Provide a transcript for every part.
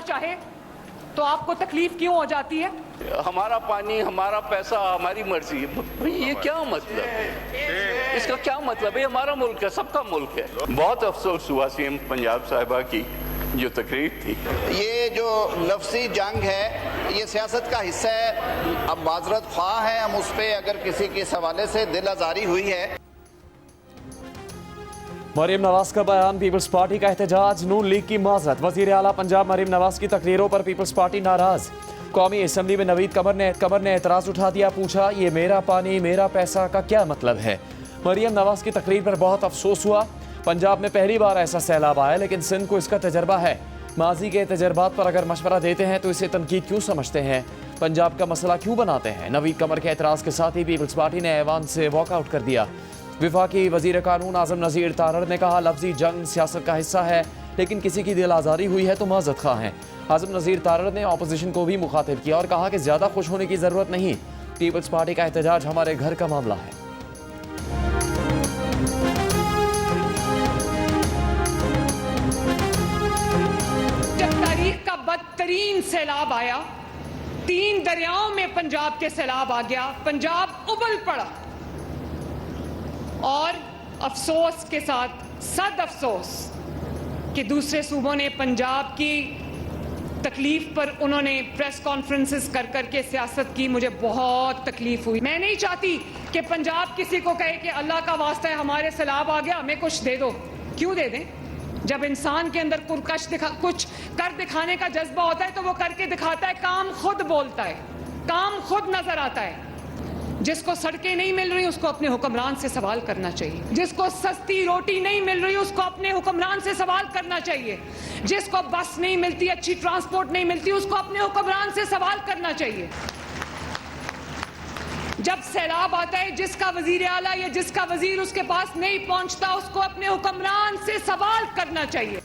चाहे तो आपको तकलीफ क्यों हो जाती है? हमारा पानी, हमारा पैसा, हमारी मर्जी। भाई ये क्या मतलब है? इसका क्या मतलब है? हमारा मुल्क है, सबका मुल्क है। बहुत अफसोस हुआ सीएम पंजाब साहिबा की जो तकरीर थी। ये जो लफ्ज़ी जंग है ये सियासत का हिस्सा है। अब माजरत ख्वाह है हम उस पर, अगर किसी के इस हवाले से दिल आज़ारी हुई है। मरीम नवाज का बयान, पीपल्स पार्टी का एहतजाज, नून लीग की माजरत। वजीर आला पंजाब मरीम नवाज की तकरीरों पर पीपल्स पार्टी नाराज। कौमी असम्बली में नवीद कमर ने एतराज उठा दिया, पूछा ये मेरा पानी मेरा पैसा का क्या मतलब है? मरीम नवाज की तकरीर पर बहुत अफसोस हुआ। पंजाब में पहली बार ऐसा सैलाब आया, लेकिन सिंध को इसका तजर्बा है। माजी के तजर्बात पर अगर मशवरा देते हैं तो इसे तनकीद क्यों समझते हैं? पंजाब का मसला क्यों बनाते हैं? नवीद कमर के एतराज के साथ ही पीपल्स पार्टी ने ऐवान से वॉकआउट कर दिया। विफाकी वजीर कानून आजम नज़ीर तारड़ ने कहा, लफ्जी जंग सियासत का हिस्सा है, लेकिन किसी की दिल आज़ारी हुई है तो माजरत खा हैं। आजम नज़ीर तारड़ ने अपोजिशन को भी मुखातिब किया और कहा कि ज़्यादा खुश होने की ज़रूरत नहीं, पीपल्स पार्टी का एहतजाज हमारे घर का मामला है। जब तारीख का बदतरीन सैलाब आया, 3 दरियाओं में पंजाब के सैलाब आ गया, पंजाब उबल पड़ा और अफसोस के साथ सद अफसोस कि दूसरे सूबों ने पंजाब की तकलीफ पर उन्होंने प्रेस कॉन्फ्रेंसेस कर करके सियासत की। मुझे बहुत तकलीफ हुई। मैं नहीं चाहती कि पंजाब किसी को कहे कि अल्लाह का वास्ता है हमारे सैलाब आ गया, हमें कुछ दे दो। क्यों दे दें? जब इंसान के अंदर कुछ कर दिखाने का जज्बा होता है तो वो करके दिखाता है। काम खुद बोलता है, काम खुद नजर आता है। जिसको सड़कें नहीं मिल रही उसको अपने हुक्मरान से सवाल करना चाहिए। जिसको सस्ती रोटी नहीं मिल रही उसको अपने हुक्मरान से सवाल करना चाहिए। जिसको बस नहीं मिलती, अच्छी ट्रांसपोर्ट नहीं मिलती, उसको अपने हुक्मरान से सवाल करना चाहिए। जब सैलाब आता है, जिसका वजीर आला या जिसका वजीर उसके पास नहीं पहुंचता, उसको अपने हुक्मरान से सवाल करना चाहिए।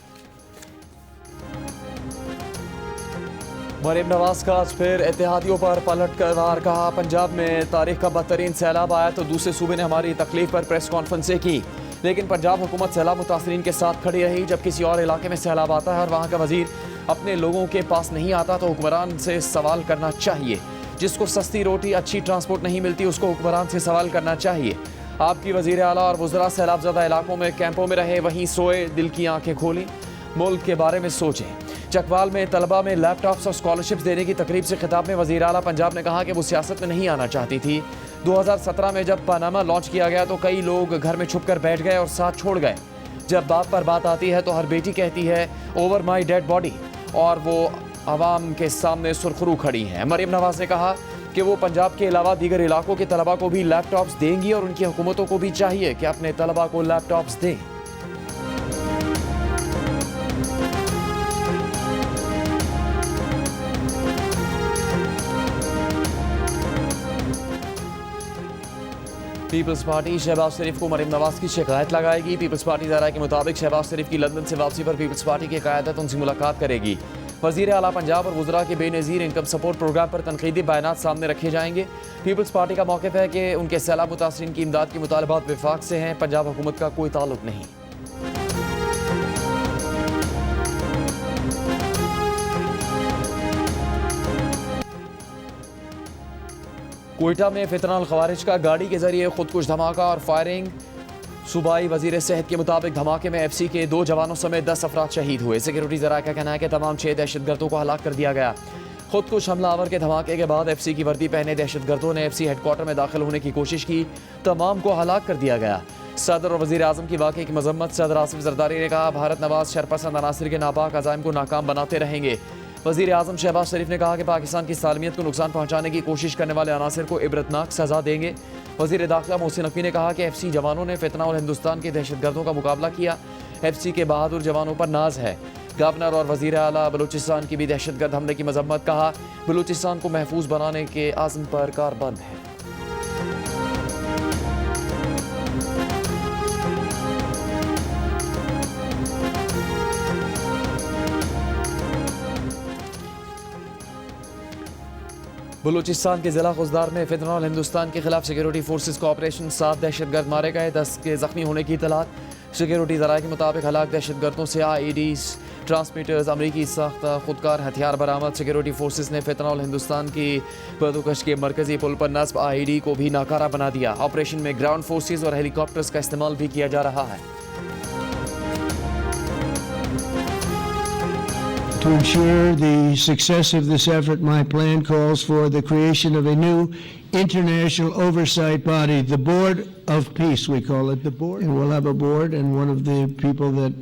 मरीम नवाज का आज फिर इत्तेहादियों पर पलट कर वार, कहा पंजाब में तारीख का बदतरीन सैलाब आया तो दूसरे सूबे ने हमारी तकलीफ पर प्रेस कॉन्फ्रेंसें की, लेकिन पंजाब हुकूमत सैलाब मुतासरीन के साथ खड़ी रही। जब किसी और इलाके में सैलाब आता है और वहाँ का वजीर अपने लोगों के पास नहीं आता तो हुक्मरान से सवाल करना चाहिए। जिसको सस्ती रोटी, अच्छी ट्रांसपोर्ट नहीं मिलती उसको हुक्मरान से सवाल करना चाहिए। आपकी वजीर आला और वज़रा सैलाब ज़दा इलाकों में कैंपों में रहे, वहीं सोए, दिल की आंखें खोली, मुल्क के बारे में सोचें। चकवाल में तलबा में लैपटॉप्स और स्कॉलरशिप्स देने की तकरीब से खिताब में वज़ीर आला पंजाब ने कहा कि वो सियासत में नहीं आना चाहती थी। 2017 में जब पनामा लॉन्च किया गया तो कई लोग घर में छुप कर बैठ गए और साथ छोड़ गए। जब बाप पर बात आती है तो हर बेटी कहती है ओवर माई डेड बॉडी, और वो आवाम के सामने सुरखरू खड़ी हैं। मरीम नवाज ने कहा कि वो पंजाब के अलावा दीगर इलाकों के तलबा को भी लैपटॉप्स देंगी और उनकी हुकूमतों को भी चाहिए कि अपने तलबा को लैपटॉप्स दें। पीपल्स पार्टी शहबाज शरीफ को मरीम नवाज की शिकायत लगाएगी। पीपल्स पार्टी ज़रा के मुताबिक शहबाज शरीफ की लंदन से वापसी पर पीपल्स पार्टी की क़यादत उनसे मुलाकात करेगी। वज़ीर आला पंजाब और वज़रा के बेनज़ीर इनकम सपोर्ट प्रोग्राम पर तनकीदी बयानात सामने रखे जाएंगे। पीपल्स पार्टी का मौक़िफ़ है कि उनके सैलाब मुतासरीन की इमदाद के मुतालबात वफाक से हैं, पंजाब हुकूमत का कोई ताल्लुक नहीं। कोयटा में फितनाल खवारिज का गाड़ी के जरिए खुदकुश धमाका और फायरिंग। सूबाई वजीर सेहत के मुताबिक धमाके में FC के 2 जवानों समेत 10 अफराद शहीद हुए। सिक्योरिटी ज़रा का कहना है कि तमाम 6 दहशतगर्दों को हलाक कर दिया गया। खुदकुश हमलावर के धमाके के बाद FC की वर्दी पहने दहशतगर्दों ने FC हेडक्वार्टर में दाखिल होने की कोशिश की, तमाम को हलाक कर दिया गया। सदर और वज़ीर आज़म की वाक़े की मजम्मत सदर आसिफ जरदारी ने कहा, भारत नवाज शरपसंद अनासिर के नापाक अज़ाइम को नाकाम बनाते रहेंगे। वज़ीर आज़म शहबाज शरीफ ने कहा कि पाकिस्तान की सालमियत को नुकसान पहुँचाने की कोशिश करने वाले अनासिर को इबरतनाक सज़ा देंगे। वज़ीर दाखिला मोहसिन नकवी ने कहा कि FC जवानों ने फितना और हिंदुस्तान के दहशतगर्दों का मुकाबला किया। FC के बहादुर जवानों पर नाज है। गवर्नर और वज़ीर आला बलूचिस्तान की भी दहशतगर्द हमले की मजम्मत, कहा बलूचिस्तान को महफूज बनाने के आज़म पर कारबंद है। बलूचिस्तान के ज़िला खुजदार में फितनाल हिंदुस्तान के खिलाफ सिक्योरिटी फोर्सेस का ऑपरेशन, 7 दहशतगर्द मारे गए, 10 के जख्मी होने की इतलात। सिक्योरिटी ज़राए के मुताबिक हलाक दहशतगर्दों से IEDs, ट्रांसमीटर्स, अमरीकी साख्ता खुदकार हथियार बरामद। सिक्योरिटी फोर्सेस ने फितनॉल हिंदुस्तान की बदोकश के मरकजी पुल पर नस्ब IED को भी नाकारा बना दिया। ऑपरेशन में ग्राउंड फोर्सेस और हेलीकॉप्टर्स का इस्तेमाल भी किया जा रहा है। To ensure the success of this effort, my plan calls for the creation of a new international oversight body, the Board of Peace, we call it the board. And we'll have a board, and one of the people that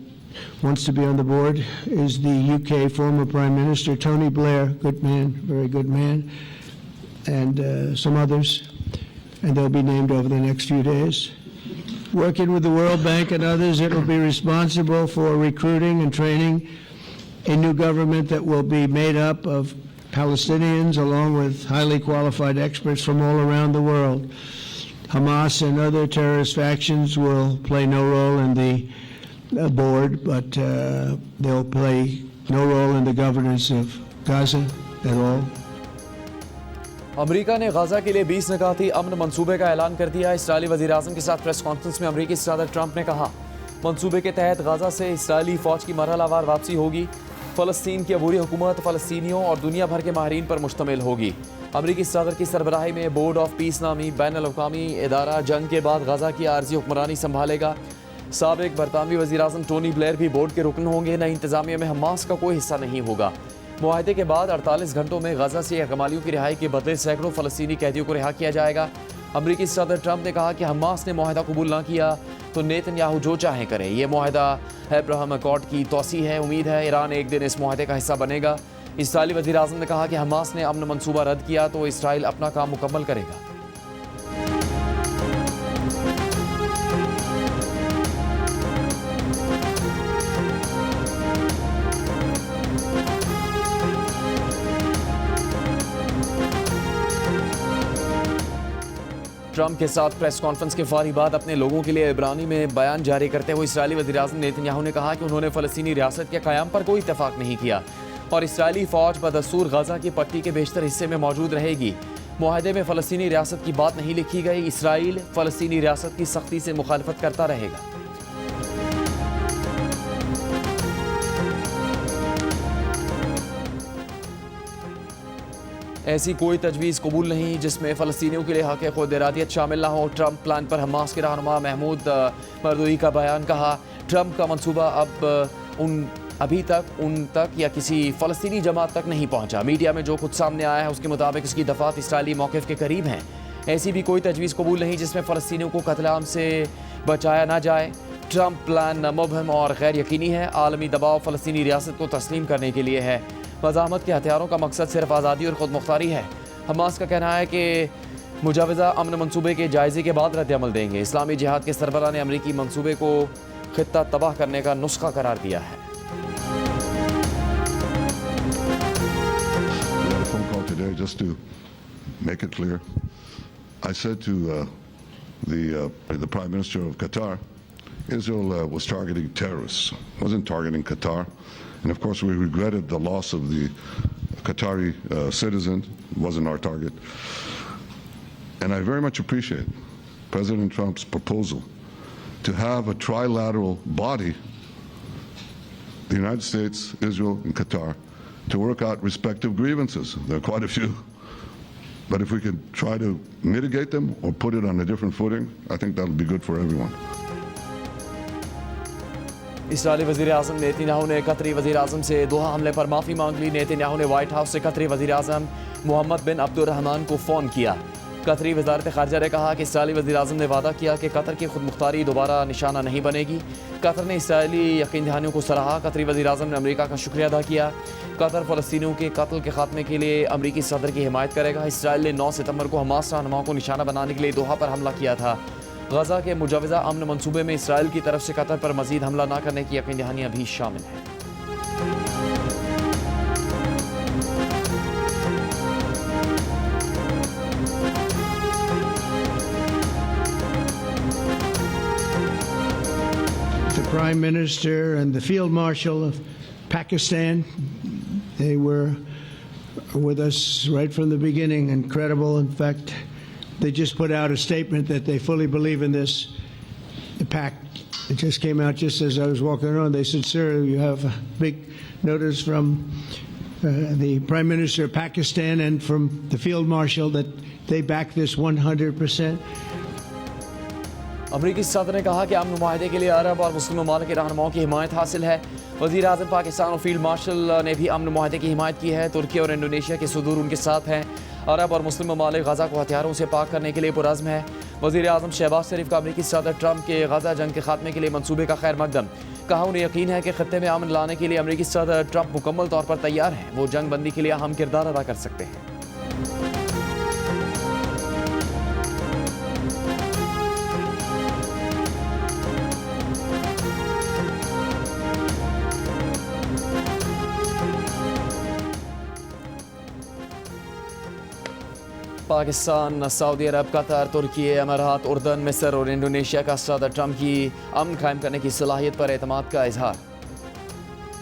wants to be on the board is the UK former Prime Minister, Tony Blair, good man, very good man, and some others, and they'll be named over the next few days. Working with the World Bank and others, it will be responsible for recruiting and training a new government that will be made up of Palestinians along with highly qualified experts from all around the world. Hamas and other terrorist factions will play no role in the board, but they'll play no role in the governance of Gaza at all. अमरीका ने Gaza के लिए 20 निकाती अमन मंसूबे का ऐलान कर दिया। Israeli वज़ीर-ए-आज़म के साथ प्रेस कॉन्फ्रेंस में अमरीकी सदर ट्रंप ने कहा, मंसूबे के तहत गाजा से इसराइली फ़ौज की मरहलावार वापसी होगी। फ़लस्तीन की अबूरी हुकूमत फ़लस्तीनियों और दुनिया भर के माहिरीन पर मुश्तमिल होगी। अमरीकी सदर की सरबराही में बोर्ड ऑफ पीस नामी बैनुल-अक़वामी इदारा जंग के बाद गाजा की आर्जी हुक्मरानी संभालेगा। साबिक बरतानवी वज़ीर-ए-आज़म टोनी ब्लेयर भी बोर्ड के रुकन होंगे। नई इंतज़ामिया में हमास का कोई हिस्सा नहीं होगा। मुआहदे के बाद 48 घंटों में गाजा से यरगमालियों की रिहाई के बदले सैकड़ों फ़लस्तीनी कैदियों को रिहा किया जाएगा। अमरीकी सदर ट्रंप ने कहा कि हमास ने मुआहदा कबूल ना किया तो नेतन्याहू जो चाहे करें। यह मुआहदा अब्राहम अकॉर्ड की तौसी है। उम्मीद है ईरान एक दिन इस मुआहदे का हिस्सा बनेगा। इसराइली वज़ीर-ए-आज़म ने कहा कि हमास ने अमन मंसूबा रद्द किया तो इसराइल अपना काम मुकम्मल करेगा। ट्रंप के साथ प्रेस कॉन्फ्रेंस के फौरी बाद अपने लोगों के लिए इब्रानी में बयान जारी करते हुए इसराइली वज़ीर-ए-आज़म नेतन्याहू ने कहा कि उन्होंने फ़लस्तीनी रियासत के क़याम पर कोई इत्तेफाक नहीं किया और इसराइली फ़ौज बदस्तूर गाजा की पट्टी के बेशतर हिस्से में मौजूद रहेगी। मुआहदे में फ़लस्तीनी रियासत की बात नहीं लिखी गई। इसराइल फ़लस्तीनी रियासत की सख्ती से मुखालफत करता रहेगा। ऐसी कोई तजवीज़ कबूल नहीं जिसमें फ़लस्तीनियों के लिए हक़ खुद इरादियत शामिल ना हो। ट्रंप प्लान पर हमास के रहनुमा महमूद मरदूई का बयान। कहा, ट्रंप का मंसूबा अभी तक उन तक या किसी फ़लस्तीनी जमात तक नहीं पहुंचा। मीडिया में जो कुछ सामने आया है उसके मुताबिक इसकी दफ़ात इसराइली मौक़िफ़ के करीब हैं। ऐसी भी कोई तजवीज़ कबूल नहीं जिसमें फ़लस्तीनियों को कत्लेआम से बचाया ना जाए। ट्रंप प्लान मुबहम और गैर यकीनी है। आलमी दबाव फ़लस्तीनी रियासत को तस्लीम करने के लिए है। मज़ाहमत के हथियारों का मकसद सिर्फ आज़ादी और ख़ुद मुख्तारी है। हमास का कहना है कि मुजाविज़ा अमन मंसूबे के जायज़े के बाद रद्द अमल देंगे। इस्लामी जिहाद के सरबराह ने अमरीकी मंसूबे को ख़ित्ता तबाह करने का नुस्खा करार दिया है। Just to make it clear, I said to the Prime Minister of Qatar, Israel was targeting terrorists, wasn't targeting Qatar. And of course, we regretted the loss of the Qatari citizen, wasn't our target. And I very much appreciate President Trump's proposal to have a trilateral body, the United States, Israel, and Qatar, to work out respective grievances. There are quite a few. But if we could try to mitigate them or put it on a different footing, I think that'll be good for everyone. Israeli वज़ीर-ए-आज़म Netanyahu ने Qatari वज़ीर-ए-आज़म से Doha हमले पर माफ़ी मांग ली। Netanyahu ने व्हाइट हाउस से कतरी वज़ीर-ए-आज़म मोहम्मद बिन अब्दुर्रहमान को फ़ोन किया। कतरी वज़ारत ख़ारिजा ने कहा कि इसराइली वज़ीर-ए-आज़म ने वादा किया कि कतर की खुद मुख्तारी दोबारा निशाना नहीं बनेगी। कतर ने इसराइली यकीन दहानियों को सराहा। कतरी वज़ीर-ए-आज़म ने अमेरिका का शुक्रिया अदा किया। कतर फ़लस्तीनियों के कत्ल के खात्मे के लिए अमरीकी सदर की हिमायत करेगा। इसराइल ने 9 सितंबर को हमास रहनुमाओं को निशाना बनाने के लिए दोहा पर हमला किया था। गजा के मुजाविज़ा अमन मंसूबे में इसराइल की तरफ से कतर पर मज़ीद हमला न करने की यकीन दहानियाँ भी शामिल हैं। The Prime Minister and the Field Marshal of Pakistan, they were with us right from the beginning. Incredible. In fact, they just put out a statement that they fully believe in this. pact. It just came out just as I was walking around. They said, "Sir, you have a big notice from the Prime Minister of Pakistan and from the Field Marshal that they back this 100%." अमरीकी सदर ने कहा कि अमन मुआहदे के लिए अरब और मुस्लिम ममालिक के रहनुमाओं की हिमायत हासिल है। वज़ीर आज़म पाकिस्तान और फील्ड मार्शल ने भी अमन मुआहदे की हिमायत की है। तुर्की और इंडोनेशिया के सदूर उनके साथ हैं। अरब और मुस्लिम ममालिक गज़ा को हथियारों से पाक करने के लिए पुरज़्म है। वज़ीर आज़म शहबाज शरीफ का अमरीकी सदर ट्रंप के गज़ा जंग के खात्मे के लिए मंसूबे का खैर मकदम। कहा उन्हें यकीन है कि खत्ते में अमन लाने के लिए अमरीकी सदर ट्रंप मुकम्मल तौर पर तैयार हैं। वो जंग बंदी के लिए अहम किरदार अदा कर सकते हैं। पाकिस्तान, सऊदी अरब, कतर, तुर्की, अमारात, उर्दन, मिस्र और इंडोनेशिया का सदर ट्रंप की अमन कायम करने की सलाहियत पर एतमाद का इजहार।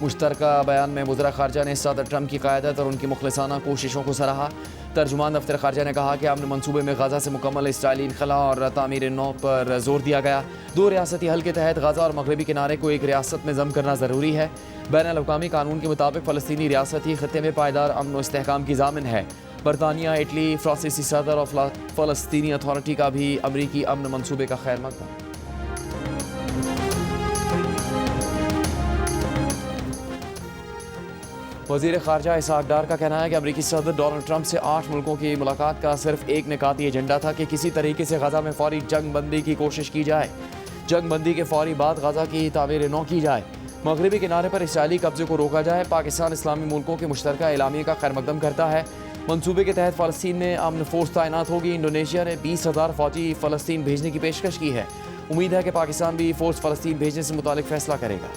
मुश्तरका बयान में वज़ीर ख़ारजा ने सदर ट्रंप की क़यादत और उनकी मुखलिसाना कोशिशों को सराहा। तर्जुमान दफ्तर ख़ारजा ने कहा कि अमन मनसूबे में गज़ा से मुकम्मल इसराइली इनखला और तामीर नौ पर जोर दिया गया। दो रियासती हल के तहत गज़ा और मगरबी किनारे को एक रियासत में ज़म करना ज़रूरी है। बैनुल-अक़वामी कानून के मुताबिक फ़लस्तीनी रियासत ही खत्ते में पायदार अमन व इस्तेहकाम की ज़ामिन है। बरतानिया, इटली, फ्रांसीसी सदर और फ़लस्तीनी अथॉरिटी का भी अमरीकी अमन मनसूबे का खैर मकदम। वज़ीर ख़ारजा इसहाक़ डार का कहना है कि अमरीकी सदर डोनाल्ड ट्रंप से 8 मुल्कों की मुलाकात का सिर्फ एक निकाती एजेंडा था कि किसी तरीके से गज़ा में फ़ौरी जंग बंदी की कोशिश की जाए। जंग बंदी के फ़ौरी बाद गज़ा की तामीर नौ की जाए, मगरबी किनारे पर इसराइली कब्जे को रोका जाए। पाकिस्तान इस्लामी मुल्कों के मुश्तरका एलामिया का खैर मकदम करता है। मंसूबे के तहत फ़लस्तीन में अमन फोर्स तैनात होगी। इंडोनेशिया ने 20,000 फ़ौजी फ़लस्तीन भेजने की पेशकश की है। उम्मीद है कि पाकिस्तान भी फोर्स फ़लस्तीन भेजने से मुतालिक फ़ैसला करेगा।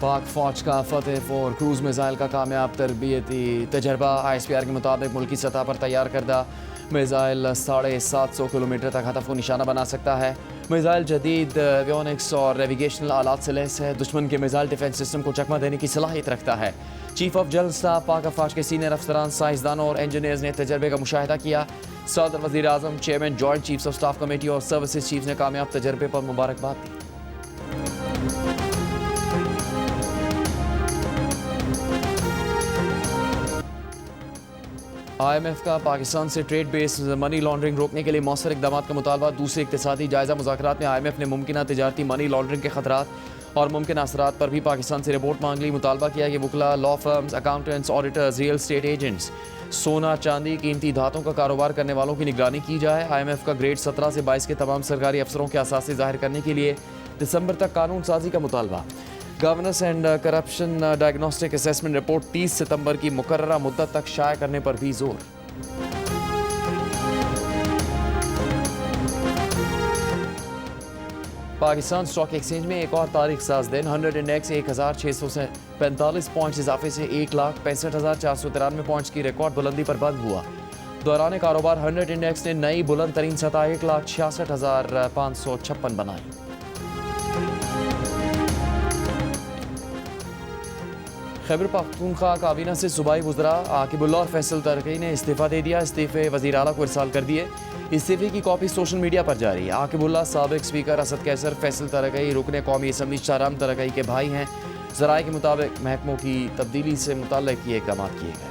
पाक फ़ौज का फतेह और क्रूज़ मिज़ाइल का कामयाब तरबियती तजर्बा। ISPR के मुताबिक मुल्की सतह पर तैयार करदा मिज़ाइल 750 किलोमीटर तक हदफ को निशाना बना सकता है। मिज़ाइल जदीद एवियोनिक्स और नेविगेशनल आलात से लैस है। दुश्मन के मिज़ाइल डिफेंस सिस्टम को चकमा देने की सलाहियत रखता है। चीफ ऑफ जनरल स्टाफ पाक फ़ौज के सीनियर अफसरान, साइंसदानों और इंजीनियर्स ने तजर्बे का मुशाहिदा किया। सदर, वज़ीर आज़म, chairman joint chiefs of staff committee और सर्विसेज चीफ्स ने कामयाब तजर्बे पर मुबारकबाद दी। IMF का पाकिस्तान से ट्रेड बेस्ड मनी लॉन्ड्रिंग रोकने के लिए मौसर इक़दाम का मुतालबा। दूसरे इक़्तिसादी जायज़ा मुज़ाकरात में IMF ने मुमकिन तिजारती मनी लॉन्ड्रिंग के खतरात और मुमकिन असरात पर भी पाकिस्तान से रिपोर्ट मांग ली। मुतालबा किया कि वकला, law firms, accountants, auditors, real estate agents, सोना, चांदी, कीमती धातों का कारोबार करने वालों की निगरानी की जाए। IMF का ग्रेड 17 से 22 के तमाम सरकारी अफसरों के असासे ज़ाहिर करने के लिए दिसंबर तक कानून साजी का मुतालबा। Governance and corruption diagnostic assessment report 30 सितंबर की मुकर्ररा मुद्दत तक शाया करने पर भी जोर। पाकिस्तान स्टॉक एक्सचेंज में एक और तारीख साज दिन। 100 इंडेक्स 1645 पॉइंट्स इजाफे से 1,65,493 पॉइंट्स की रिकॉर्ड बुलंदी पर बंद हुआ। दौरान कारोबार 100 इंडेक्स ने नई बुलंद तरीन सतह 1,66,556 बनाई। खैबर पख्तूनख्वा काबीना से सूबाई वज़रा आकिबुल्लाह और फैसल तरकी ने इस्तीफ़ा दे दिया। इस्तीफ़े वज़ीर आला को इरसाल कर दिए। इस्तीफ़े की कॉपी सोशल मीडिया पर जारी। आकिबुल्लाह साबिक स्पीकर असद कैसर, फैसल तरकी रुकने कौमी असम्बली शाहराम तरकी के भाई हैं। ज़राए के मुताबिक महकमों की तब्दीली से मुतल्लिक़ ये इक़दाम किए गए।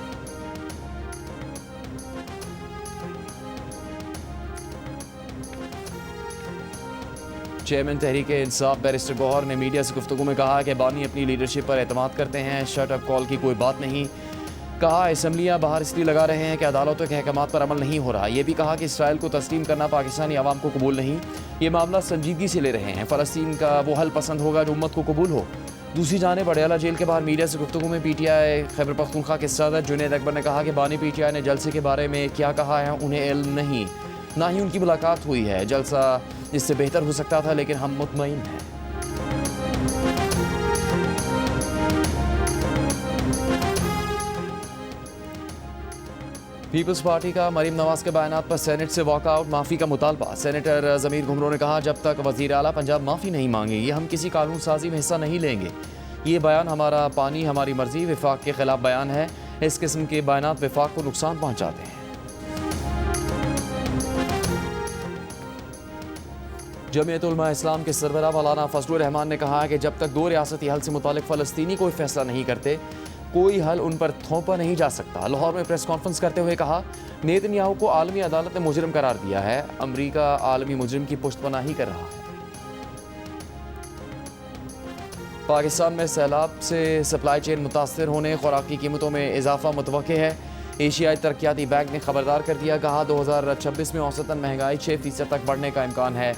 चेयरमैन तहरीक इंसाफ बैरिस्टर गौहर ने मीडिया से गुफ्तगू में कहा कि बानी अपनी लीडरशिप पर एतमाद करते हैं। शट अप कॉल की कोई बात नहीं। कहा असम्बलियाँ बाहर इसलिए लगा रहे हैं कि अदालतों के अहकामात पर अमल नहीं हो रहा। ये भी कहा कि इसराइल को तस्लीम करना पाकिस्तानी आवाम को कबूल नहीं। ये मामला संजीदगी से ले रहे हैं। फ़लस्तीन का वो हल पसंद होगा जो उम्मत को कबूल हो। दूसरी जानिब अडयाला जेल के बाहर मीडिया से गुफ्तगू में PTI खैबर पख्तूनख्वा के सदर जुनैद अकबर ने कहा कि बानी PTI ने जलसे के बारे में क्या कहा है उन्हें इल्म नहीं, ना ही उनकी मुलाकात हुई है। जलसा इससे बेहतर हो सकता था लेकिन हम मुतमईन हैं। पीपल्स पार्टी का मरीम नवाज के बयानात पर सेनेट से वॉकआउट, माफ़ी का मुतालबा। सेनेटर ज़मीर घुमरो ने कहा, जब तक वज़ीर आला पंजाब माफ़ी नहीं मांगेंगे हम किसी कानून साजी में हिस्सा नहीं लेंगे। ये बयान हमारा पानी हमारी मर्जी विफाक के खिलाफ बयान है। इस किस्म के बयानात विफाक को नुकसान पहुँचाते हैं। जमीयत उलमा इस्लाम के सरबराह मौलाना फजलुर रहमान ने कहा है कि जब तक दो रियासती हल से मुतालिक फ़लस्तीनी कोई फैसला नहीं करते कोई हल उन पर थोपा नहीं जा सकता। लाहौर में प्रेस कॉन्फ्रेंस करते हुए कहा, नेतन्याहू को आलमी अदालत ने मुजरिम करार दिया है। अमरीका आलमी मुजरिम की पुष्टपनाही कर रहा है। पाकिस्तान में सैलाब से सप्लाई चेन मुतासर होने, खुराकी कीमतों में इजाफा मुतवक्के है। एशियाई तरक्याती बैंक ने खबरदार कर दिया, कहा 2026 में औसतन महंगाई 6% तक बढ़ने का इम्कान है।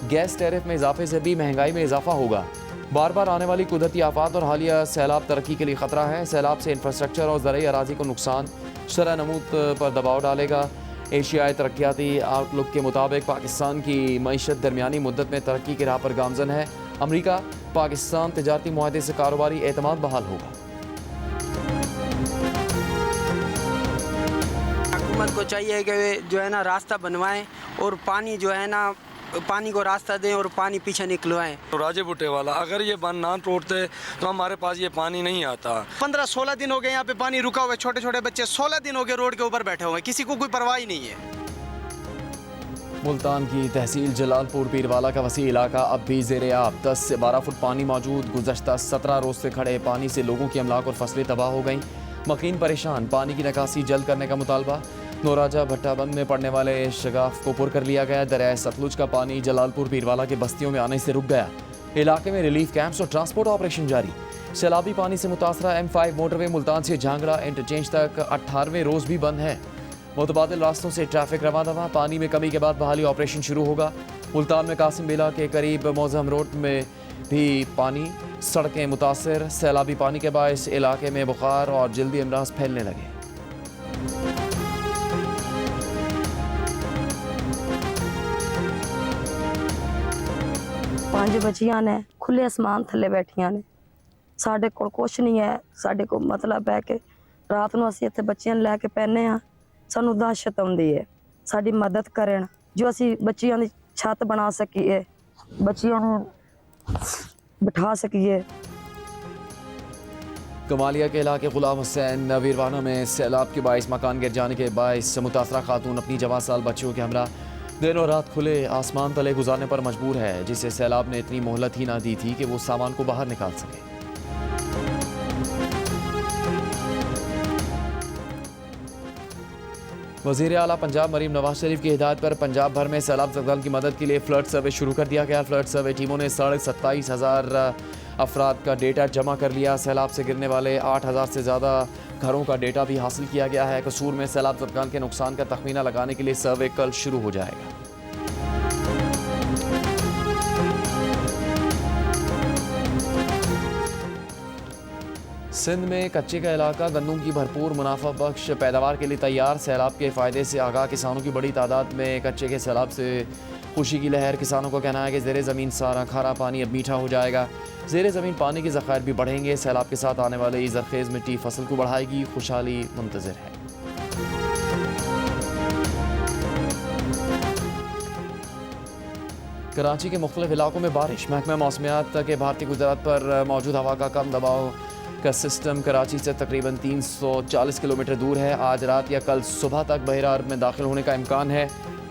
गैस टैरिफ में इजाफे से भी महंगाई में इजाफा होगा। बार बार आने वाली कुदरती आफात और हालिया सैलाब तरक्की के लिए ख़तरा है। सैलाब से इंफ्रास्ट्रक्चर और ज़रई अराजी को नुकसान शरह नमूद पर दबाव डालेगा। एशियाई तरक्याती आउटलुक के मुताबिक पाकिस्तान की मईशत दरमियानी मुद्दत में तरक्की की राह पर गामजन है। अमरीका पाकिस्तान तिजारती मुआहदे से कारोबारी एतमाद बहाल होगा। हुकूमत को चाहिए कि वे जो है ना रास्ता बनवाएं और पानी जो है ना पानी को रास्ता दें और पानी पीछे निकलवाएं। राजे बुटे वाला अगर ये बंद ना तोड़ते तो हमारे पास ये पानी नहीं आता। 15-16 दिन हो गए यहाँ पे पानी रुका हुआ है। छोटे छोटे बच्चे 16 दिन हो गए रोड के ऊपर बैठे हुए हैं, किसी को कोई परवाह ही नहीं है। मुल्तान की तहसील जलालपुर पीरवाला का वसी इलाका अब भी ज़ेरे आब। 10 से 12 फुट पानी मौजूद। गुज़श्ता 17 रोज़ से खड़े पानी से लोगों की अमलाक और फसलें तबाह हो गईं। मकीन परेशान। पानी की निकासी जल्द करने का मुतालबा। नौराजा भट्टाबंद में पड़ने वाले शगाफ को पुर कर लिया गया। दरिया सतलुज का पानी जलालपुर पीरवाला के बस्तियों में आने से रुक गया। इलाके में रिलीफ कैंप्स और ट्रांसपोर्ट ऑपरेशन जारी। सैलाबी पानी से मुतासरा M5 मोटरवे मुल्तान से झांगड़ा इंटरचेंज तक 18वें रोज़ भी बंद है। मुतबादिल रास्तों से ट्रैफिक रवा दवा। पानी में कमी के बाद बहाली ऑपरेशन शुरू होगा। मुल्तान में कासिम बिला के करीब मौजम रोड में भी पानी, सड़कें मुतासर। सैलाबी पानी के बायस इलाके में बुखार और जल्दी अमराज फैलने लगे। पांच बच्चियां ने खुले आसमान थले बैठियां ने। साडे कोल कुछ नहीं है। साडे को मतलब है कि रात ਨੂੰ ਅਸੀਂ ਇੱਥੇ ਬੱਚਿਆਂ ਨੂੰ ਲੈ ਕੇ ਪੈਨੇ ਆ, ਸਾਨੂੰ ਦਹਿਸ਼ਤ ਆਉਂਦੀ ਹੈ। ਸਾਡੀ ਮਦਦ ਕਰਨ ਜੋ ਅਸੀਂ ਬੱਚਿਆਂ ਦੀ ਛੱਤ ਬਣਾ ਸਕੀਏ, ਬੱਚਿਆਂ ਨੂੰ ਬਿਠਾ ਸਕੀਏ। कमालिया के इलाके गुलाम हुसैन वीरवाना में सैलाब के बायस मकान गिर जाने के बायस मुतासरा खातून अपनी 14 साल बच्चियों के हमरा दिन और रात खुले आसमान तले गुजारने पर मजबूर है, जिसे सैलाब ने इतनी मोहलत ही ना दी थी कि वो सामान को बाहर निकाल सके। वज़ीर आला पंजाब मरीम नवाज शरीफ की हिदायत पर पंजाब भर में सैलाब ज़दगान की मदद के लिए फ्लड सर्वे शुरू कर दिया गया। फ्लड सर्वे टीमों ने 27,500 अफराद का डेटा जमा कर लिया। सैलाब से गिरने वाले 8,000 से ज़्यादा घरों का डेटा भी हासिल किया गया है। कसूर में सैलाब ज़दगान के नुकसान का तखमीना लगाने के लिए सर्वे कल शुरू हो जाएगा। सिंध में कच्चे का इलाका गंदम की भरपूर मुनाफा बख्श पैदावार के लिए तैयार। सैलाब के फ़ायदे से आगाह किसानों की बड़ी तादाद में कच्चे के सैलाब से खुशी की लहर। किसानों का कहना है कि ज़ेरे ज़मीन सारा खारा पानी अब मीठा हो जाएगा। ज़ेरे ज़मीन पानी के ज़खायर भी बढ़ेंगे। सैलाब के साथ आने वाले ज़रखेज़ मिट्टी फसल को बढ़ाएगी। खुशहाली मुंतज़िर है। कराची के मुख्तलिफ इलाकों में बारिश। महकमा मौसमियात के भारतीय गुजरात पर मौजूद हवा का कम दबाव का सिस्टम कराची से तकरीबन 340 किलोमीटर दूर है। आज रात या कल सुबह तक बहरा अरब में दाखिल होने का इम्कान है।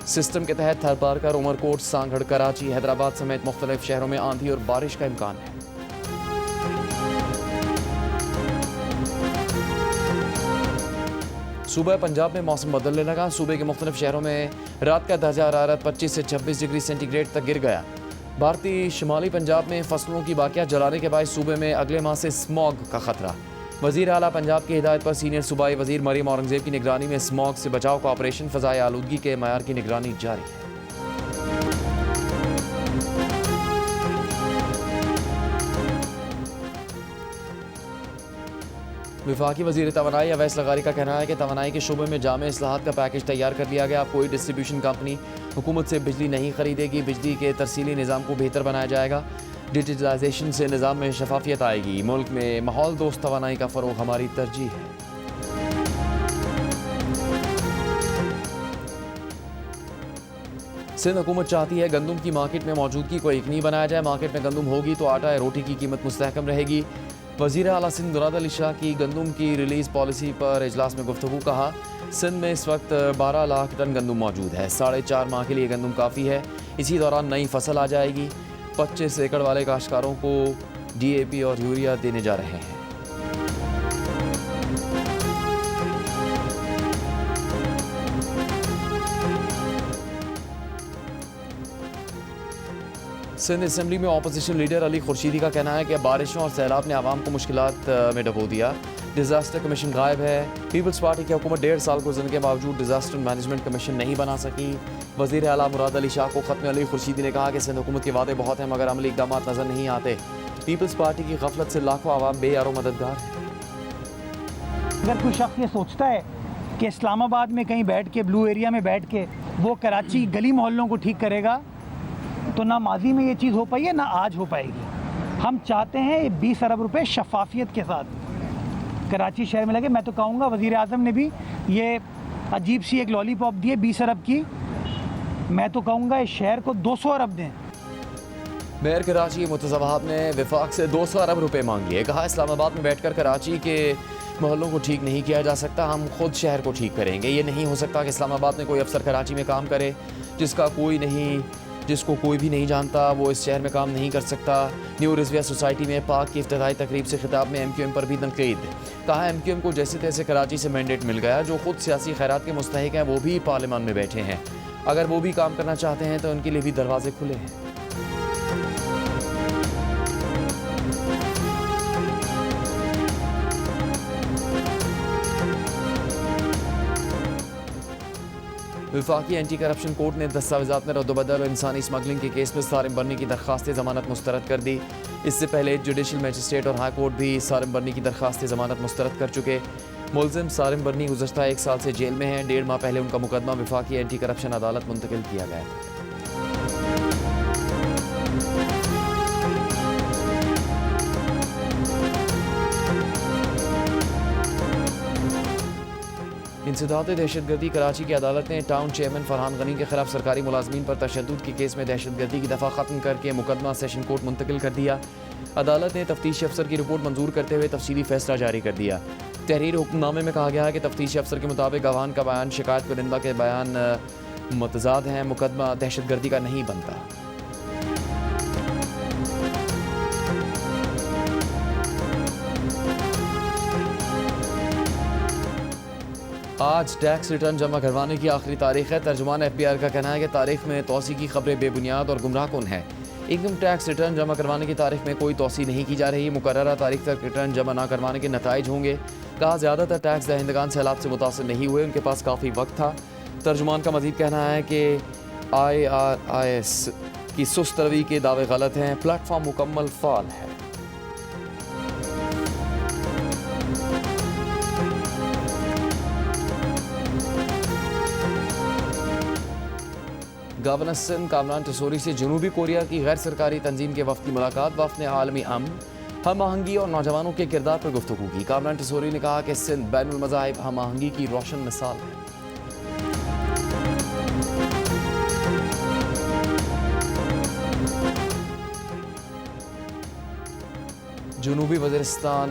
सिस्टम के तहत थरपारकर, उमरकोट, सांगड़, कराची, हैदराबाद समेत मुख्तलिफ शहरों में आंधी और बारिश का इम्कान है। सूबा पंजाब में मौसम बदलने लगा। सूबे के मुख्तलिफ शहरों में रात का दर्जा हरारत 25 से 26 डिग्री सेंटीग्रेड तक गिर गया। भारतीय शुमाली पंजाब में फसलों की बाकियात जलाने के बाद सूबे में अगले माह से स्मॉग का खतरा। वज़ीर आला पंजाब की हिदायत पर सीनियर सूबाई वज़ीर मरीम औरंगज़ेब की निगरानी में स्मॉग से बचाव का ऑपरेशन फ़ज़ाए आलूदगी के मयार की निगरानी जारी है। वफाकी वज़ीर तवानाई अवैस लगारी का कहना है कि तवानाई के शोबे में जामे इस्लाहात का पैकेज तैयार कर लिया गया। कोई डिस्ट्रीब्यूशन कंपनी हुकूमत से बिजली नहीं खरीदेगी। बिजली के तरसीली निज़ाम को बेहतर बनाया जाएगा। डिजिटलाइजेशन से निज़ाम में शफाफियत आएगी। मुल्क में माहौल दोस्त तवानाई का फ़रोग़ हमारी तरजीह है। सिंध हुकूमत चाहती है गंदम की मार्केट में मौजूदगी को यकीनी बनाया जाए। मार्केट में गंदम होगी तो आटा या रोटी की कीमत मुस्तहकम रहेगी। वज़ीर आला सिंध मुराद अली शाह की गंदम की रिलीज़ पॉलिसी पर इजलास में गुफ्तगू। कहा सिंध में इस वक्त 12 लाख टन गंदम मौजूद है। 4.5 माह के लिए गंदम काफ़ी है। इसी दौरान नई फसल आ जाएगी। 25 एकड़ वाले काश्तकारों को DAP और यूरिया देने जा रहे हैं। सिंध असम्बली में अपोजिशन लीडर अली खुर्शीदी का कहना है कि बारिशों और सैलाब ने आवाम को मुश्किलात में डबो दिया। डिज़ास्टर कमीशन गायब है। पीपल्स पार्टी की हुकूमत 1.5 साल गुजरने के बावजूद डिज़ास्टर मैनेजमेंट कमीशन नहीं बना सकी। वज़ीर आला मुराद अली शाह को ख़त में अली खुर्शीदी ने कहा कि सिंध हुकूमत के वादे बहुत हैं मगर अमली इक़दाम नज़र नहीं आते। पीपल्स पार्टी की गफलत से लाखों आवाम बेयारो मददगार है। अगर कोई शख्स ये सोचता है कि इस्लामाबाद में कहीं बैठ के ब्लू एरिया में बैठ के वो कराची गली मोहल्लों को ठीक करेगा तो ना माजी में ये चीज़ हो पाई है ना आज हो पाएगी। हम चाहते हैं 20 अरब रुपए शफाफियत के साथ कराची शहर में लगे। मैं तो कहूँगा वज़ीर आज़म ने भी ये अजीब सी एक लॉलीपॉप दी है 20 अरब की। मैं तो कहूँगा इस शहर को 200 अरब दें। मेयर कराची मुर्तज़ा वहाब ने विफाक से 200 अरब रुपए मांगी है। कहा इस्लामाबाद में बैठकर कराची के मोहल्लों को ठीक नहीं किया जा सकता। हम खुद शहर को ठीक करेंगे। ये नहीं हो सकता कि इस्लामाबाद में कोई अफसर कराची में काम करे जिसको कोई भी नहीं जानता, वो इस शहर में काम नहीं कर सकता। न्यू रिजविया सोसाइटी में पाक की इफ्तिताई तकरीब से खिताब में MQM पर भी तनकीद। कहा MQM को जैसे तैसे कराची से मैंडेट मिल गया। जो खुद सियासी खैरात के मुस्तहिक हैं वो भी पार्लियामान में बैठे हैं। अगर वो भी काम करना चाहते हैं तो उनके लिए भी दरवाजे खुले हैं। वफाकी एंटी करप्शन कोर्ट ने दस्तावेज़ात में रद्दबदल और इंसानी स्मगलिंग के केस में सारिम बर्नी की दरख्वास्त ज़मानत मुस्तरद कर दी। इससे पहले जुडिशल मजिस्ट्रेट और हाई कोर्ट भी सारिम बर्नी की दरख्वास्त ज़मानत मुस्तरद कर चुके। मुलजिम सारिम बर्नी गुज़श्ता 1 साल से जेल में हैं। 1.5 माह पहले उनका मुकदमा वफाकी एंटी करप्शन अदालत मुंतकिल किया गया था। इंसदाद दहशतगर्दी कराची की अदालत ने टाउन चेयरमैन फरहान गनी के खिलाफ सरकारी मुलाजमीन पर तशद्दुद के केस में दहशतगर्दी की दफ़ा ख़त्म करके मुकदमा सेशन कोर्ट मुंतकिल कर दिया। अदालत ने तफ्तीशी अफसर की रिपोर्ट मंजूर करते हुए तफसीली फैसला जारी कर दिया। तहरीर हुक्मनामे में कहा गया है कि तफ्तीशी अफसर के मुताबिक गवाहान का बयान शिकायत कुनिंदा के बयान मुतजाद हैं। मुकदमा दहशतगर्दी का नहीं बनता। आज टैक्स रिटर्न जमा करवाने की आखिरी तारीख है। तर्जुमान FBI का कहना है कि तारीख में तोसी की खबरें बेबुनियाद और गुमराहकुन है। इनकम टैक्स रिटर्न जमा करवाने की तारीख में कोई तोसी नहीं की जा रही। मुकर्ररा तारीख तक रिटर्न जमा न करवाने के नताइज होंगे। कहा ज़्यादातर टैक्स दहिंदगान सैलाब से मुतासर नहीं हुए, उनके पास काफ़ी वक्त था। तर्जुमान का मज़ीद कहना है कि IRIS की सुस्त रवि के दावे गलत हैं। प्लेटफॉर्म मुकम्मल फाल है। गवर्नर सिंध कामरान टिसोरी से जनूबी कोरिया की गैर सरकारी तंजीम के वफ़द की मुलाकात। वफ़द ने आलमी अमन, हम आहंगी और नौजवानों के किरदार पर गुफ्तगू की। कामरान टिसोरी ने कहा कि सिंध बैनुल मज़ाहिब हम आहंगी की रोशन मिसाल है। जनूबी वज़ीरिस्तान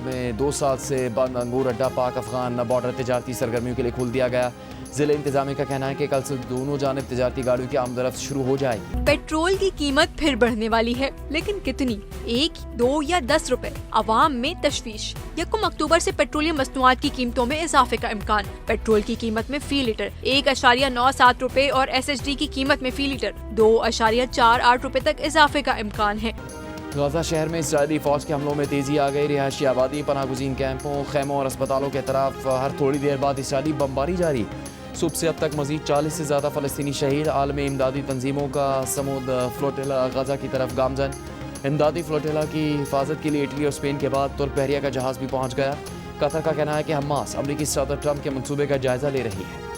में 2 साल से बंद अंगूर अड्डा पाक अफगान बॉर्डर तजारती सरगर्मियों के लिए खोल दिया गया। ज़िले इंतजामिया का कहना है कि कल से दोनों जानिब तजारती गाड़ियों की आमदरफ्त शुरू हो जाएगी। पेट्रोल की कीमत फिर बढ़ने वाली है, लेकिन कितनी? 1, 2 या 10 रुपए? अवाम में तशवीश। 1 अक्टूबर से पेट्रोलियम मसनूआत की कीमतों में इजाफे का इम्कान। पेट्रोल की कीमत में फी लीटर 1.97 रुपए और SHD की कीमत में फी लीटर 2.48 रुपए तक इजाफे का इम्कान है। गाजा शहर में इजरायली फौज के हमलों में तेजी आ गई। रिहायशी आबादी, पनाहगुज़ीन कैंपों, खैमों और अस्पतालों के तरफ हर थोड़ी देर बाद इजरायली बमबारी जारी। सुबह से अब तक मजीद 40 से ज़्यादा फ़लस्तीनी शहीद। आलमी इमदादी तंजीमों का समूद फ्लोटिला गाजा की तरफ गामजन। इमदादी फ्लोटिला की हिफाजत के लिए इटली और स्पेन के बाद तुर्क बहरिया का जहाज़ भी पहुँच गया। कतर का कहना है कि हमास अमरीकी सदर ट्रंप के मंसूबे का जायज़ा ले रही है।